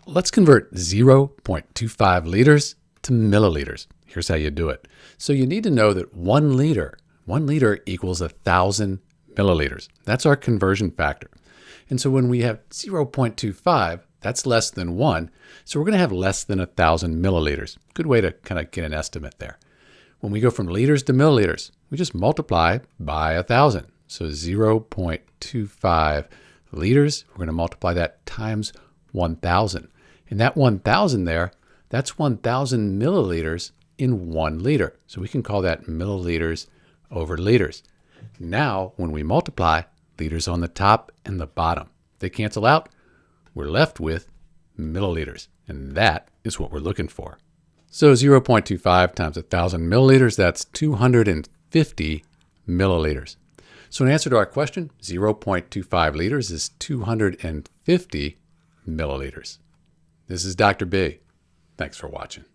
Let's convert 0.25 liters to milliliters. Here's how you do it. So you need to know that 1 liter equals 1,000 milliliters. That's our conversion factor. And so when we have 0.25, that's less than 1. So we're going to have less than 1,000 milliliters. Good way to kind of get an estimate there. When we go from liters to milliliters, we just multiply by 1,000. So 0.25 liters, we're going to multiply that times 1,000. And that 1,000 there, that's 1,000 milliliters in 1 liter. So we can call that milliliters over liters. Now, when we multiply, liters on the top and the bottom, they cancel out. We're left with milliliters. And that is what we're looking for. So 0.25 times 1,000 milliliters, that's 250 milliliters. So in answer to our question, 0.25 liters is 250 milliliters. This is Dr. B. Thanks for watching.